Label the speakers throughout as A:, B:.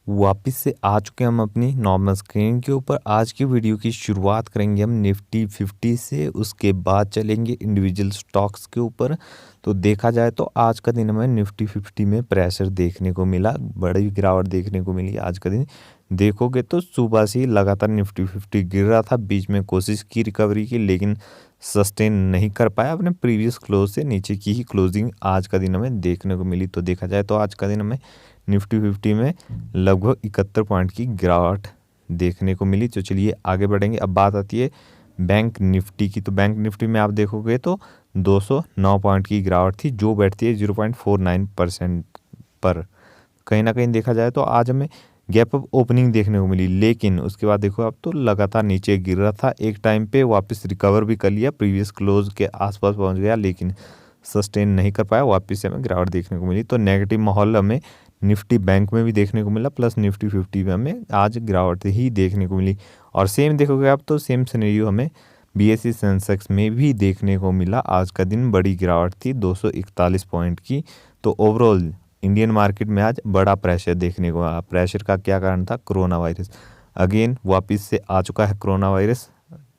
A: वापस से आ चुके हम अपनी नॉर्मल स्क्रीन के ऊपर। आज की वीडियो की शुरुआत करेंगे हम निफ्टी 50 से, उसके बाद चलेंगे इंडिविजुअल स्टॉक्स के ऊपर। तो देखा जाए तो आज का दिन हमें निफ्टी 50 में प्रेशर देखने को मिला, बड़ी गिरावट देखने को मिली। आज का दिन देखोगे तो सुबह से ही लगातार निफ्टी 50 गिर रहा था, बीच में कोशिश की रिकवरी की लेकिन सस्टेन नहीं कर पाया। अपने प्रीवियस क्लोज से नीचे की ही क्लोजिंग आज का दिन हमें देखने को मिली। तो देखा जाए तो आज का दिन हमें निफ्टी 50 में लगभग 71 पॉइंट की गिरावट देखने को मिली। तो चलिए आगे बढ़ेंगे। अब बात आती है बैंक निफ्टी की। तो बैंक निफ्टी में आप देखोगे तो 209 पॉइंट की गिरावट थी, जो बैठती है 0.49% पर। कहीं ना कहीं देखा जाए तो आज हमें गैप अप ओपनिंग देखने को मिली, लेकिन उसके बाद देखो अब तो लगातार नीचे गिर रहा था। एक टाइम पे वापस रिकवर भी कर लिया, प्रीवियस क्लोज के आसपास पहुंच गया, लेकिन सस्टेन नहीं कर पाया। वापस से हमें गिरावट देखने को मिली। तो नेगेटिव माहौल हमें निफ्टी बैंक में भी देखने को मिला, प्लस निफ्टी 50 में हमें आज गिरावट ही देखने को मिली। और सेम देखोगे आप तो सेम सिनेरियो हमें बीएसई सेंसेक्स में भी देखने को मिला। आज का दिन बड़ी गिरावट थी 241 पॉइंट की। तो ओवरऑल इंडियन मार्केट में आज बड़ा प्रेशर देखने को मिला। प्रेशर का क्या कारण था? कोरोना वायरस अगेन वापस से आ चुका है। कोरोना वायरस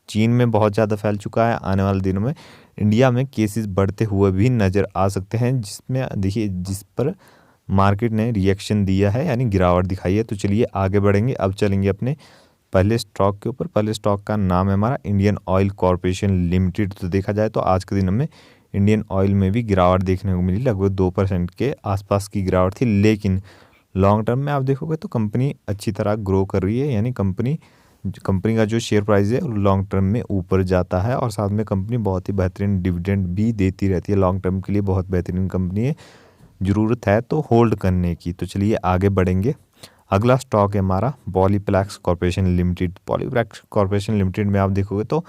A: चीन में बहुत ज़्यादा फैल चुका है। आने वाले दिनों में इंडिया में केसेस बढ़ते हुए भी नज़र आ सकते हैं, जिसमें देखिए जिस पर मार्केट ने रिएक्शन दिया है, यानी गिरावट दिखाई है। तो चलिए आगे बढ़ेंगे। अब चलेंगे अपने पहले स्टॉक के ऊपर। पहले स्टॉक का नाम है हमारा इंडियन ऑयल कॉरपोरेशन लिमिटेड। तो देखा जाए तो आज के दिन हमें इंडियन ऑयल में भी गिरावट देखने को मिली, लगभग 2% के आसपास की गिरावट थी। लेकिन लॉन्ग टर्म में आप देखोगे तो कंपनी अच्छी तरह ग्रो कर रही है, यानी कंपनी का जो शेयर प्राइस है लॉन्ग टर्म में ऊपर जाता है। और साथ में कंपनी बहुत ही बेहतरीन डिविडेंड भी देती रहती है। लॉन्ग टर्म के लिए बहुत बेहतरीन कंपनी है, ज़रूरत है तो होल्ड करने की। तो चलिए आगे बढ़ेंगे। अगला स्टॉक है हमारा Polyplex corporation limited. Polyplex corporation limited में आप देखोगे तो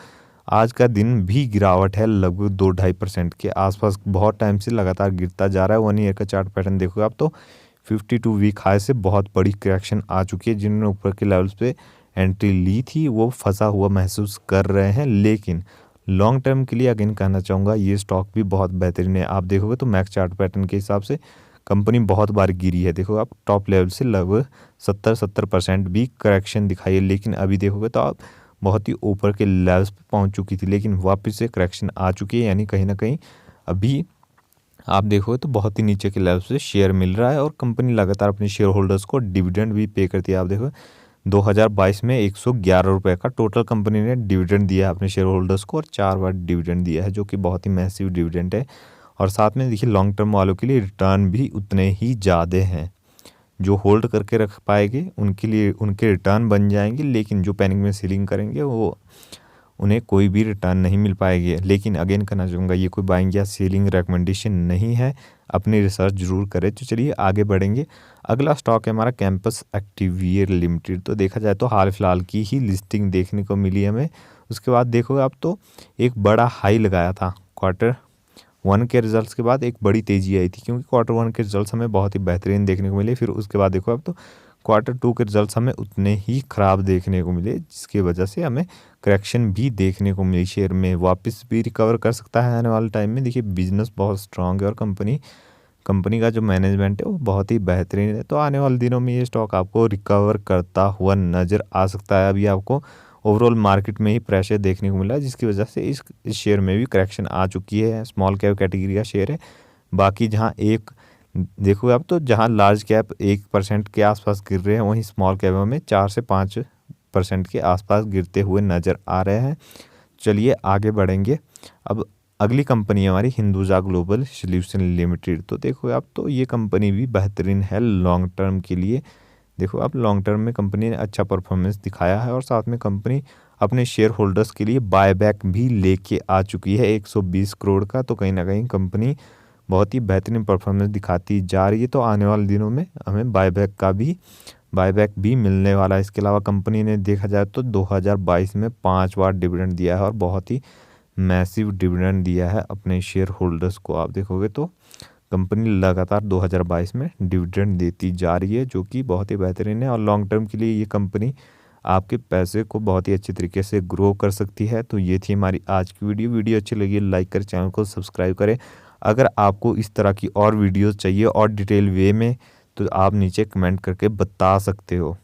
A: आज का दिन भी गिरावट है, लगभग 2-2.5% के आसपास। बहुत टाइम से लगातार गिरता जा रहा है। 1 ईयर का चार्ट पैटर्न देखोगे आप तो 52 वीक हाई से बहुत बड़ी करेक्शन आ चुकी है। जिन्होंने ऊपर के लेवल्स पे एंट्री ली थी वो फंसा हुआ महसूस कर रहे हैं, लेकिन लॉन्ग टर्म के लिए अगेन कहना चाहूँगा ये स्टॉक भी बहुत बेहतरीन है। आप देखोगे तो मैक्स चार्ट पैटर्न के हिसाब से कंपनी बहुत बार गिरी है। देखो आप टॉप लेवल से लगभग 70% भी करेक्शन दिखाई है, लेकिन अभी देखोगे तो आप बहुत ही ऊपर के लेवल्स पे पहुंच चुकी थी, लेकिन वापस से करेक्शन आ चुकी है। यानी कहीं ना कहीं अभी आप देखोगे तो बहुत ही नीचे के लेवल से शेयर मिल रहा है, और कंपनी लगातार अपने शेयर होल्डर्स को डिविडेंड भी पे करती है। आप देखो 2022 में 111 रुपये का टोटल कंपनी ने डिविडेंड दिया है अपने शेयर होल्डर्स को, और 4 बार डिविडेंड दिया है, जो कि बहुत ही मैसिव डिविडेंड है। और साथ में देखिए लॉन्ग टर्म वालों के लिए रिटर्न भी उतने ही ज़्यादा हैं। जो होल्ड करके रख पाएंगे उनके लिए उनके रिटर्न बन जाएंगे, लेकिन जो पैनिक में सेलिंग करेंगे वो उन्हें कोई भी रिटर्न नहीं मिल पाएगी। लेकिन अगेन कहना चाहूँगा ये कोई बाइंग या सेलिंग रिकमेंडेशन नहीं है, अपनी रिसर्च जरूर करें। तो चलिए आगे बढ़ेंगे। अगला स्टॉक है हमारा कैंपस एक्टिवियर लिमिटेड। तो देखा जाए तो हाल फिलहाल की ही लिस्टिंग देखने को मिली हमें। उसके बाद देखोगे आप तो एक बड़ा हाई लगाया था। Q1 के रिजल्ट्स के बाद एक बड़ी तेज़ी आई थी, क्योंकि Q1 के रिजल्ट्स हमें बहुत ही बेहतरीन देखने को मिले। फिर उसके बाद देखो अब तो Q2 के रिजल्ट्स हमें उतने ही ख़राब देखने को मिले, जिसकी वजह से हमें करेक्शन भी देखने को मिली। शेयर में वापस भी रिकवर कर सकता है आने वाले टाइम में। देखिए बिजनेस बहुत स्ट्रांग है, और कंपनी का जो मैनेजमेंट है वो बहुत ही बेहतरीन है। तो आने वाले दिनों में ये स्टॉक आपको रिकवर करता हुआ नज़र आ सकता है। अभी आपको ओवरऑल मार्केट में ही प्रेशर देखने को मिला है, जिसकी वजह से इस शेयर में भी करेक्शन आ चुकी है। स्मॉल कैप कैटेगरी का शेयर है। बाकी जहां एक देखो आप तो जहां लार्ज कैप 1% के आसपास गिर रहे हैं, वहीं स्मॉल कैप में 4 से 5% के आसपास गिरते हुए नज़र आ रहे हैं। चलिए आगे बढ़ेंगे। अब अगली कंपनी है हमारी हिंदुजा ग्लोबल सॉल्यूशन लिमिटेड। तो देखो आप तो ये कंपनी भी बेहतरीन है लॉन्ग टर्म के लिए। देखो आप लॉन्ग टर्म में कंपनी ने अच्छा परफॉर्मेंस दिखाया है, और साथ में कंपनी अपने शेयर होल्डर्स के लिए बायबैक भी लेके आ चुकी है 120 करोड़ का। तो कहीं ना कहीं कंपनी बहुत ही बेहतरीन परफॉर्मेंस दिखाती जा रही है। तो आने वाले दिनों में हमें बायबैक भी मिलने वाला है। इसके अलावा कंपनी ने देखा जाए तो 2022 में 5 बार डिविडेंड दिया है, और बहुत ही मैसिव डिविडेंड दिया है अपने शेयर होल्डर्स को। आप देखोगे तो कंपनी लगातार 2022 में डिविडेंड देती जा रही है, जो कि बहुत ही बेहतरीन है। और लॉन्ग टर्म के लिए ये कंपनी आपके पैसे को बहुत ही अच्छी तरीके से ग्रो कर सकती है। तो ये थी हमारी आज की वीडियो अच्छी लगी लाइक करें, चैनल को सब्सक्राइब करें। अगर आपको इस तरह की और वीडियोस चाहिए और डिटेल वे में, तो आप नीचे कमेंट करके बता सकते हो।